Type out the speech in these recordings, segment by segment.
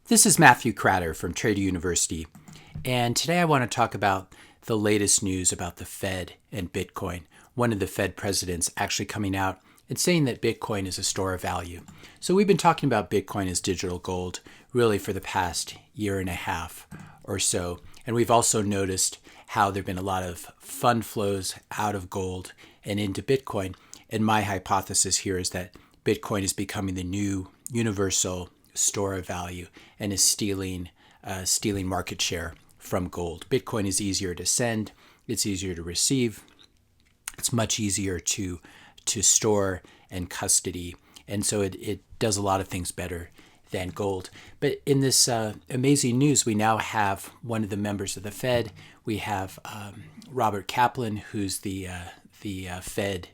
This is Matthew Cratter from Trader University, and today I want to talk about the latest news about the Fed and Bitcoin. One of the Fed presidents actually coming out and saying that Bitcoin is a store of value. So we've been talking about Bitcoin as digital gold really for the past year and a half or so, and we've also noticed how there have been a lot of fund flows out of gold and into Bitcoin. And my hypothesis here is that Bitcoin is becoming the new universal store of value and is stealing market share from gold. Bitcoin is easier to send, it's easier to receive, it's much easier to store and custody, and so it does a lot of things better than gold. But in this amazing news, we now have one of the members of the Fed. We have Robert Kaplan, who's the Fed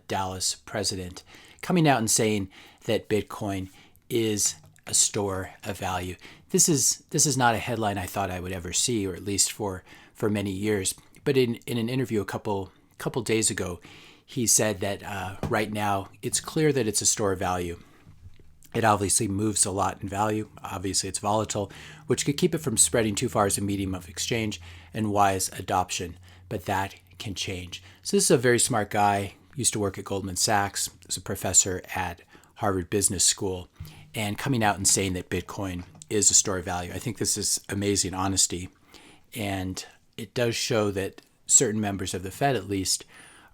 Dallas president, coming out and saying that Bitcoin is a store of value. This is not a headline I thought I would ever see, or at least for many years. But in an interview a couple days ago, he said that right now it's clear that it's a store of value. It obviously moves a lot in value. Obviously, it's volatile, which could keep it from spreading too far as a medium of exchange and wise adoption. But that can change. So this is a very smart guy. Used to work at Goldman Sachs. Was a professor at Harvard Business School, and coming out and saying that Bitcoin is a store of value. I think this is amazing honesty, and it does show that certain members of the Fed, at least,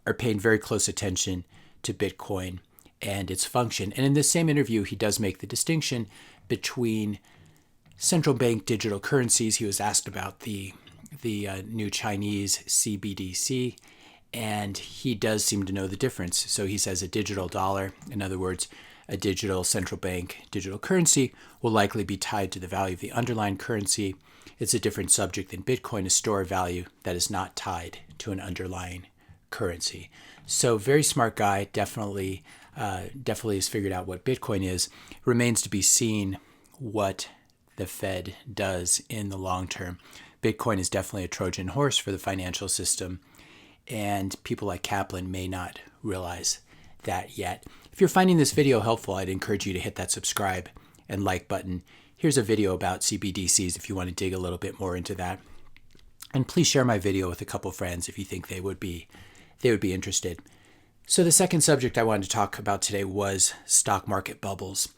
are paying very close attention to Bitcoin and its function. And in this same interview, he does make the distinction between central bank digital currencies. He was asked about the new Chinese CBDC, and he does seem to know the difference. So he says a digital dollar, in other words, a digital central bank digital currency, will likely be tied to the value of the underlying currency. It's a different subject than Bitcoin, a store of value that is not tied to an underlying currency. So very smart guy, definitely has figured out what Bitcoin is. Remains to be seen what the Fed does in the long term. Bitcoin is definitely a Trojan horse for the financial system, and people like Kaplan may not realize that yet. If you're finding this video helpful, I'd encourage you to hit that subscribe and like button. Here's a video about CBDCs if you want to dig a little bit more into that. And please share my video with a couple friends if you think they would be interested. So the second subject I wanted to talk about today was stock market bubbles.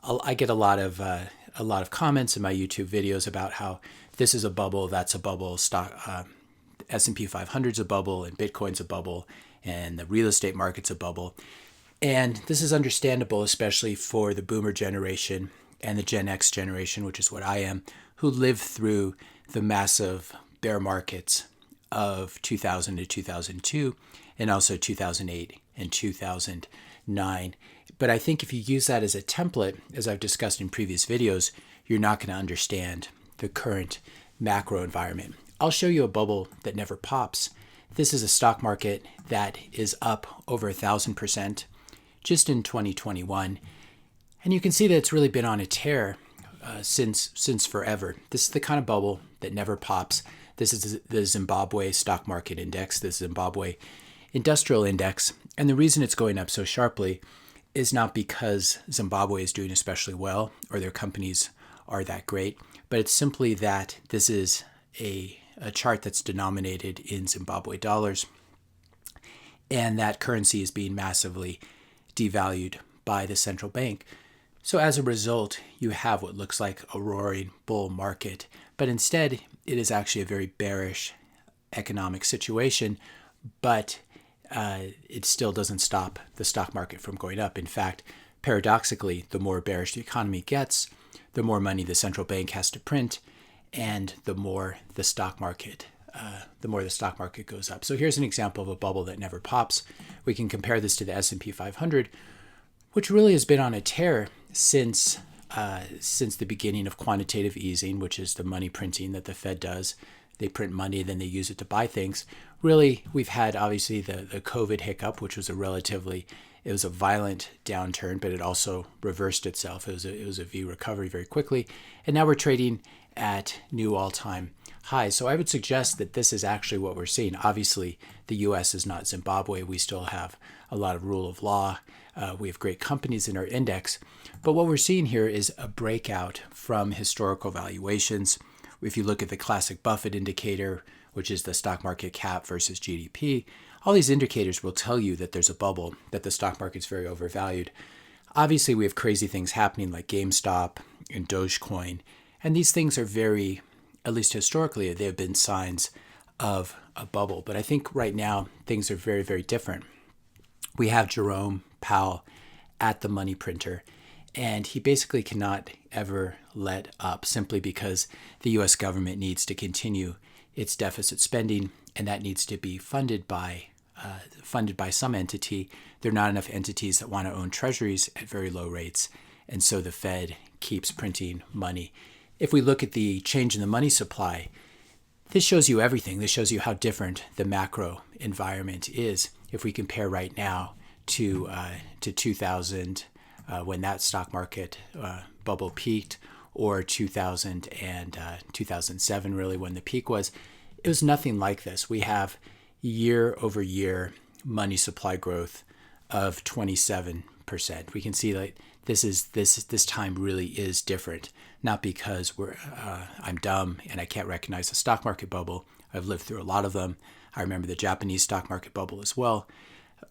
I get a lot of comments in my YouTube videos about how this is a bubble, that's a bubble, S&P 500's a bubble, and Bitcoin's a bubble, and the real estate market's a bubble. And this is understandable, especially for the boomer generation and the Gen X generation, which is what I am, who lived through the massive bear markets of 2000 to 2002, and also 2008 and 2009. But I think if you use that as a template, as I've discussed in previous videos, you're not going to understand the current macro environment. I'll show you a bubble that never pops. This is a stock market that is up over 1,000% just in 2021. And you can see that it's really been on a tear since forever. This is the kind of bubble that never pops. This is the Zimbabwe stock market index, the Zimbabwe industrial index. And the reason it's going up so sharply is not because Zimbabwe is doing especially well or their companies are that great, but it's simply that this is a chart that's denominated in Zimbabwe dollars, and that currency is being massively devalued by the central bank. So as a result, you have what looks like a roaring bull market, but instead it is actually a very bearish economic situation, but it still doesn't stop the stock market from going up. In fact, paradoxically, the more bearish the economy gets, the more money the central bank has to print, and the more the stock market goes up. So here's an example of a bubble that never pops. We can compare this to the S&P 500, which really has been on a tear since the beginning of quantitative easing, which is the money printing that the Fed does. They print money, then they use it to buy things. Really, we've had obviously the COVID hiccup, which was a violent downturn, but it also reversed itself. It was a V recovery very quickly, and now we're trading at new all-time highs. So I would suggest that this is actually what we're seeing. Obviously, the U.S. is not Zimbabwe. We still have a lot of rule of law. We have great companies in our index. But what we're seeing here is a breakout from historical valuations. If you look at the classic Buffett indicator, which is the stock market cap versus GDP, all these indicators will tell you that there's a bubble, that the stock market's very overvalued. Obviously, we have crazy things happening like GameStop and Dogecoin, and these things are very, at least historically, they have been signs of a bubble. But I think right now, things are very, very different. We have Jerome Powell at the money printer, and he basically cannot ever let up simply because the U.S. government needs to continue its deficit spending, and that needs to be funded by some entity. There are not enough entities that want to own treasuries at very low rates, and so the Fed keeps printing money. If we look at the change in the money supply, this shows you everything. This shows you how different the macro environment is. If we compare right now to 2000, when that stock market bubble peaked, or 2000 and 2007, really when the peak was, it was nothing like this. We have year over year money supply growth of 27%. We can see that this time really is different. Not because I'm dumb and I can't recognize the stock market bubble. I've lived through a lot of them. I remember the Japanese stock market bubble as well.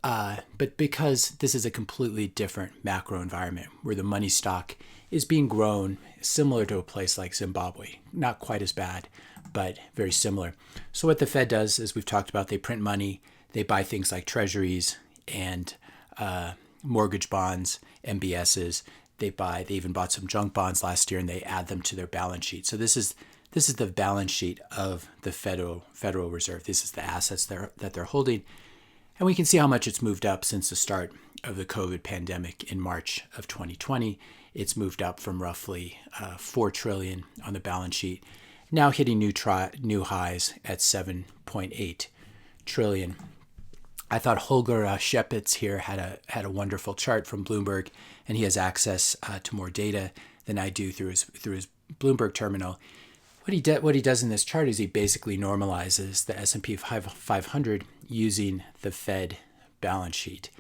But because this is a completely different macro environment where the money stock is being grown similar to a place like Zimbabwe. Not quite as bad, but very similar. So what the Fed does, as we've talked about, they print money, they buy things like treasuries and mortgage bonds, MBSs. They even bought some junk bonds last year, and they add them to their balance sheet. So this is the balance sheet of the Federal Reserve. This is the assets that they're holding. And we can see how much it's moved up since the start of the COVID pandemic in March of 2020. It's moved up from roughly $4 trillion on the balance sheet, now hitting new highs at $7.8 trillion. I thought Holger Shepitz here had a wonderful chart from Bloomberg, and he has access to more data than I do through his Bloomberg terminal. What he does in this chart is he basically normalizes the S&P 500 using the Fed balance sheet.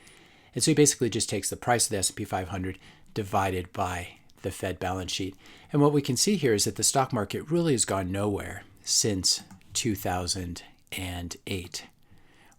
And so he basically just takes the price of the S&P 500 divided by the Fed balance sheet. And what we can see here is that the stock market really has gone nowhere since 2008.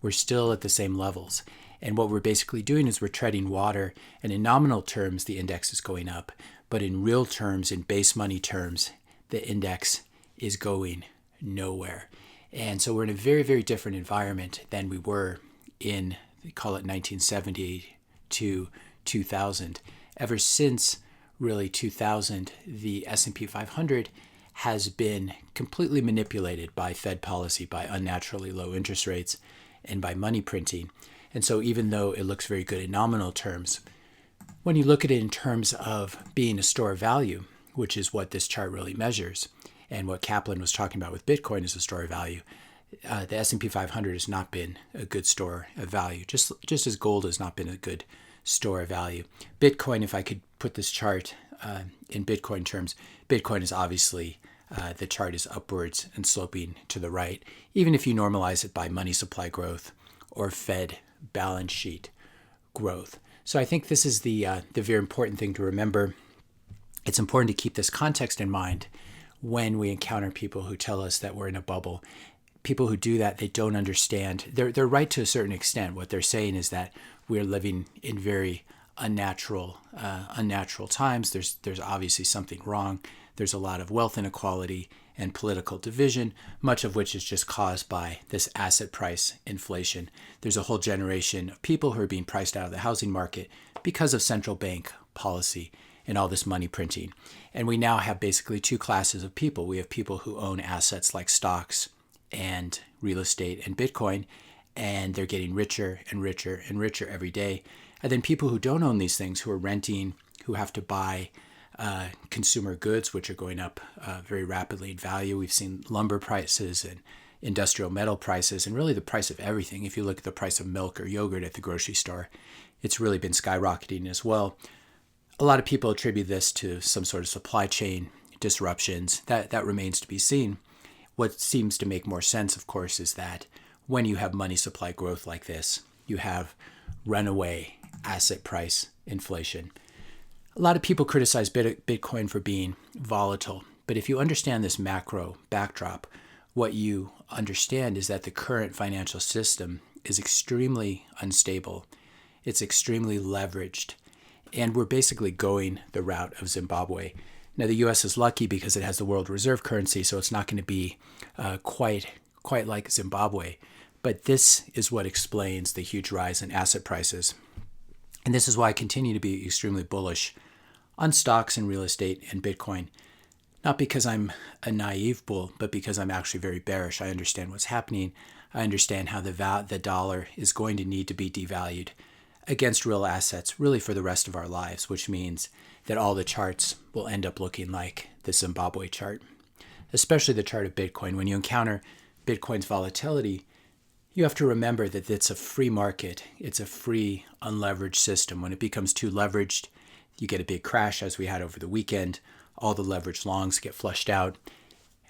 We're still at the same levels. And what we're basically doing is we're treading water. And in nominal terms, the index is going up. But in real terms, in base money terms, the index is going nowhere. And so we're in a very, very different environment than we were in, call it 1970 to 2000. Ever since really 2000, the S&P 500 has been completely manipulated by Fed policy, by unnaturally low interest rates, and by money printing. And so even though it looks very good in nominal terms, when you look at it in terms of being a store of value, which is what this chart really measures, and what Kaplan was talking about with Bitcoin as a store of value, the S&P 500 has not been a good store of value, just as gold has not been a good store of value. Bitcoin, if I could put this chart in Bitcoin terms, Bitcoin is obviously, the chart is upwards and sloping to the right, even if you normalize it by money supply growth or Fed balance sheet growth. So I think this is the very important thing to remember. It's important to keep this context in mind when we encounter people who tell us that we're in a bubble. People who do that, they don't understand. They're right to a certain extent. What they're saying is that we're living in very unnatural times. There's obviously something wrong. There's a lot of wealth inequality and political division, much of which is just caused by this asset price inflation. There's a whole generation of people who are being priced out of the housing market because of central bank policy and all this money printing. And we now have basically two classes of people. We have people who own assets like stocks and real estate and Bitcoin, and they're getting richer and richer and richer every day. And then people who don't own these things, who are renting, who have to buy consumer goods, which are going up very rapidly in value. We've seen lumber prices and industrial metal prices, and really the price of everything. If you look at the price of milk or yogurt at the grocery store, it's really been skyrocketing as well. A lot of people attribute this to some sort of supply chain disruptions. That remains to be seen. What seems to make more sense, of course, is that when you have money supply growth like this, you have runaway asset price inflation. A lot of people criticize Bitcoin for being volatile, but if you understand this macro backdrop, what you understand is that the current financial system is extremely unstable. It's extremely leveraged, and we're basically going the route of Zimbabwe. Now, the U.S. is lucky because it has the world reserve currency, so it's not going to be quite like Zimbabwe. But this is what explains the huge rise in asset prices. And this is why I continue to be extremely bullish on stocks and real estate and Bitcoin. Not because I'm a naive bull, but because I'm actually very bearish. I understand what's happening. I understand how the dollar is going to need to be devalued against real assets really for the rest of our lives, which means that all the charts will end up looking like the Zimbabwe chart, especially the chart of Bitcoin. When you encounter Bitcoin's volatility, you have to remember that it's a free market. It's a free, unleveraged system. When it becomes too leveraged, you get a big crash as we had over the weekend. All the leveraged longs get flushed out,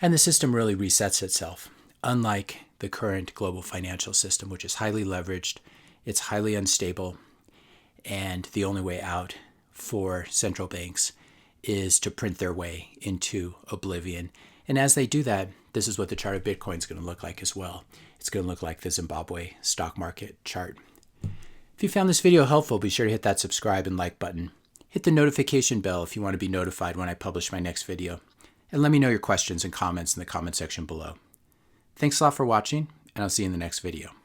and the system really resets itself. Unlike the current global financial system, which is highly leveraged, it's highly unstable, and the only way out for central banks is to print their way into oblivion. And as they do that, this is what the chart of Bitcoin is going to look like as well. It's going to look like the Zimbabwe stock market chart. If you found this video helpful, be sure to hit that subscribe and like button. Hit the notification bell if you want to be notified when I publish my next video. And let me know your questions and comments in the comment section below. Thanks a lot for watching, and I'll see you in the next video.